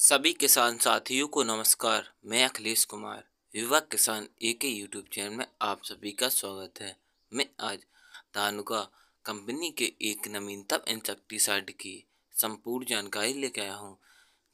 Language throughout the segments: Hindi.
सभी किसान साथियों को नमस्कार। मैं अखिलेश कुमार, युवा किसान एक के यूट्यूब चैनल में आप सभी का स्वागत है। मैं आज धानुका कंपनी के एक नवीनतम इंसेक्टिसाइड की संपूर्ण जानकारी लेकर आया हूँ।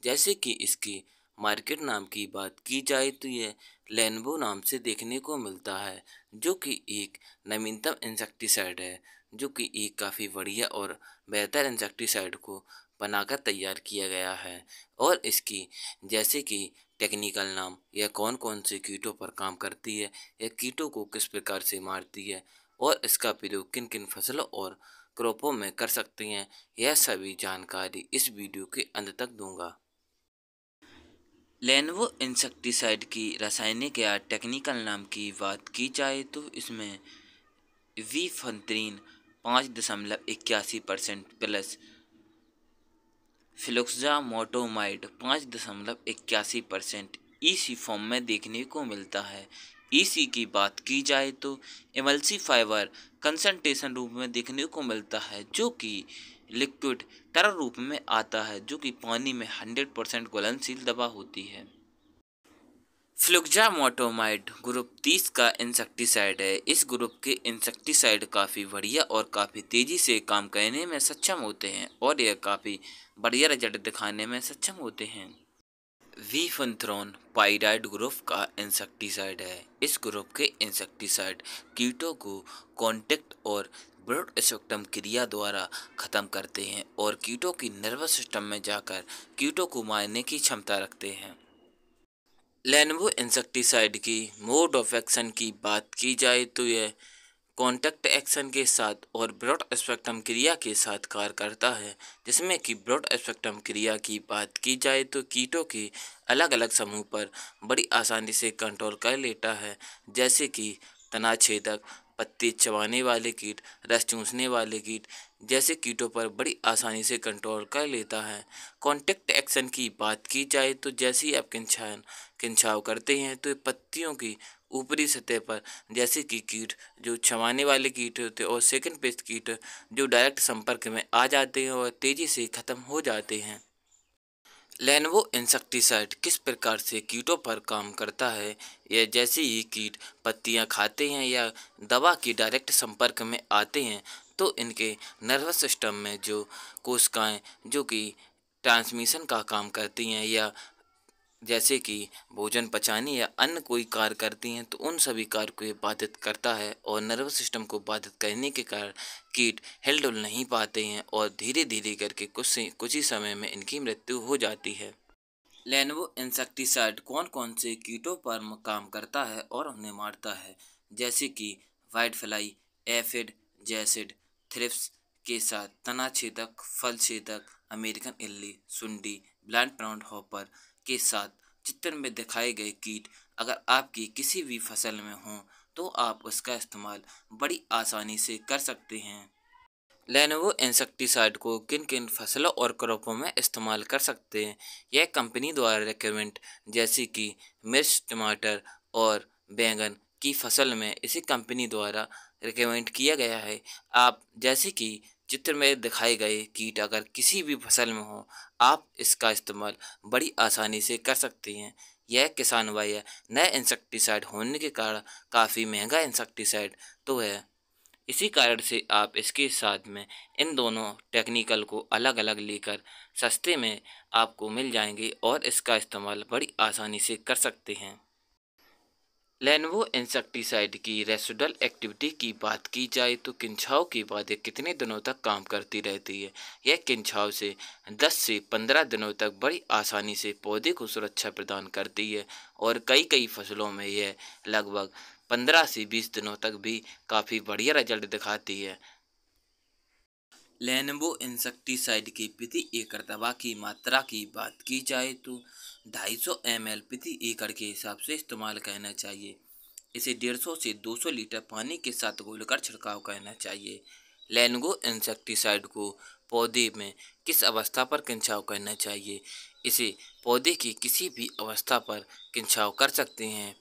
जैसे कि इसकी मार्केट नाम की बात की जाए तो यह लेनवो नाम से देखने को मिलता है, जो कि एक नवीनतम इंसेक्टिसाइड है, जो कि एक काफ़ी बढ़िया और बेहतर इंसेक्टिसाइड को बनाकर तैयार किया गया है। और इसकी जैसे कि टेक्निकल नाम, यह कौन कौन से कीटों पर काम करती है, यह कीटों को किस प्रकार से मारती है और इसका प्रयोग किन किन फसलों और क्रॉपों में कर सकते हैं, यह सभी जानकारी इस वीडियो के अंत तक दूंगा। लेनवो इंसेक्टिसाइड की रासायनिक या टेक्निकल नाम की बात की जाए तो इसमें वीफंत्रीन 5.81% प्लस फ्लुक्सामोटोमाइड 5.81% ईसी फॉर्म में देखने को मिलता है। ईसी की बात की जाए तो इमल्सिफायर कंसंट्रेशन रूप में देखने को मिलता है, जो कि लिक्विड तरल रूप में आता है, जो कि पानी में 100% घुलनशील दवा होती है। फ्लुक्सामोटोमाइड ग्रुप 30 का इंसेक्टिसाइड है। इस ग्रुप के इंसेक्टिसाइड काफ़ी बढ़िया और काफ़ी तेज़ी से काम करने में सक्षम होते हैं और यह काफ़ी बढ़िया रिजल्ट दिखाने में सक्षम होते हैं। वीफंथ्रोन पाइराइड ग्रुप का इंसेक्टिसाइड है। इस ग्रुप के इंसेक्टिसाइड कीटों को कॉन्टेक्ट और ब्रॉड स्पेक्ट्रम क्रिया द्वारा खत्म करते हैं और कीटों की नर्वस सिस्टम में जाकर कीटों को मारने की क्षमता रखते हैं। लेनवो इंसेक्टिसाइड की मोड ऑफ एक्शन की बात की जाए तो यह कॉन्टैक्ट एक्शन के साथ और ब्रॉड स्पेक्ट्रम क्रिया के साथ कार्य करता है, जिसमें कि ब्रॉड स्पेक्ट्रम क्रिया की बात की जाए तो कीटों के अलग अलग समूह पर बड़ी आसानी से कंट्रोल कर लेता है, जैसे कि तना छेदक, पत्ती चबाने वाले कीट, रस चूसने वाले कीट जैसे कीटों पर बड़ी आसानी से कंट्रोल कर लेता है। कॉन्टैक्ट एक्शन की बात की जाए तो जैसे ही आप खिंचाव करते हैं तो पत्तियों की ऊपरी सतह पर जैसे कि कीट जो चबाने वाले कीट होते हैं और सेकंड पेस्ट कीट जो डायरेक्ट संपर्क में आ जाते हैं और तेज़ी से ख़त्म हो जाते हैं। लेनवो इंसेक्टिसाइड किस प्रकार से कीटों पर काम करता है, यह जैसे ही कीट पत्तियां खाते हैं या दवा के डायरेक्ट संपर्क में आते हैं तो इनके नर्वस सिस्टम में जो कोशिकाएं जो कि ट्रांसमिशन का काम करती हैं या जैसे कि भोजन पचाने या अन्य कोई कार्य करती हैं तो उन सभी कार्य को ये बाधित करता है और नर्वस सिस्टम को बाधित करने के कारण कीट हिलडुल नहीं पाते हैं और धीरे धीरे करके कुछ ही समय में इनकी मृत्यु हो जाती है। लेनवो इंसेक्टिसाइड कौन कौन से कीटों पर काम करता है और उन्हें मारता है, जैसे कि white fly, aphid, jassid, thrips के साथ तना छेदक, फल छेदक, अमेरिकन इल्ली, सुंडी, ब्लाइंड ग्राउंड हॉपर के साथ चित्र में दिखाए गए कीट अगर आपकी किसी भी फसल में हों तो आप उसका इस्तेमाल बड़ी आसानी से कर सकते हैं। लेनोवो इंसेक्टिसाइड को किन किन फसलों और क्रॉपों में इस्तेमाल कर सकते हैं, यह कंपनी द्वारा रिकमेंड जैसे कि मिर्च, टमाटर और बैंगन की फसल में इसी कंपनी द्वारा रिकमेंड किया गया है। आप जैसे कि चित्र में दिखाए गए कीट अगर किसी भी फसल में हो आप इसका इस्तेमाल बड़ी आसानी से कर सकते हैं। यह किसान बाह्य नए इंसेक्टिसाइड होने के कारण काफ़ी महंगा इंसेक्टिसाइड तो है, इसी कारण से आप इसके साथ में इन दोनों टेक्निकल को अलग अलग लेकर सस्ते में आपको मिल जाएंगे और इसका इस्तेमाल बड़ी आसानी से कर सकते हैं। लेनवो इंसेक्टिसाइड की रेसिडुअल एक्टिविटी की बात की जाए तो किंचाव के बाद ये कितने दिनों तक काम करती रहती है, यह किंचाव से 10 से 15 दिनों तक बड़ी आसानी से पौधे को सुरक्षा प्रदान करती है और कई कई फसलों में यह लगभग 15 से 20 दिनों तक भी काफ़ी बढ़िया रिजल्ट दिखाती है। लेनवो इंसेक्टिसाइड की प्रति एकड़ दवा की मात्रा की बात की जाए तो 250 ml प्रति एकड़ के हिसाब से इस्तेमाल करना चाहिए। इसे 150 से 200 लीटर पानी के साथ घोलकर छिड़काव करना चाहिए। लेनगो इंसेक्टिसाइड को पौधे में किस अवस्था पर छिड़काव करना चाहिए, इसे पौधे की किसी भी अवस्था पर छिड़काव कर सकते हैं।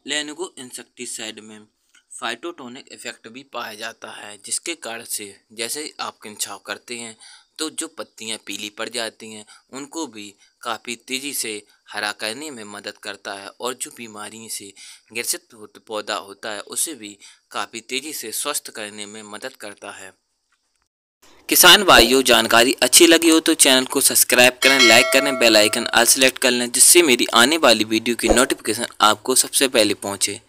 लेनगो इंसेक्टिसाइड में फाइटोटोनिक इफेक्ट भी पाया जाता है, जिसके कारण से जैसे ही आप छिड़काव करते हैं तो जो पत्तियां पीली पड़ जाती हैं उनको भी काफ़ी तेज़ी से हरा करने में मदद करता है और जो बीमारी से ग्रसित पौधा होता है उसे भी काफ़ी तेज़ी से स्वस्थ करने में मदद करता है। किसान भाइयों, जानकारी अच्छी लगी हो तो चैनल को सब्सक्राइब करें, लाइक करें, बेल आइकन ऑल सेलेक्ट कर लें जिससे मेरी आने वाली वीडियो की नोटिफिकेशन आपको सबसे पहले पहुंचे।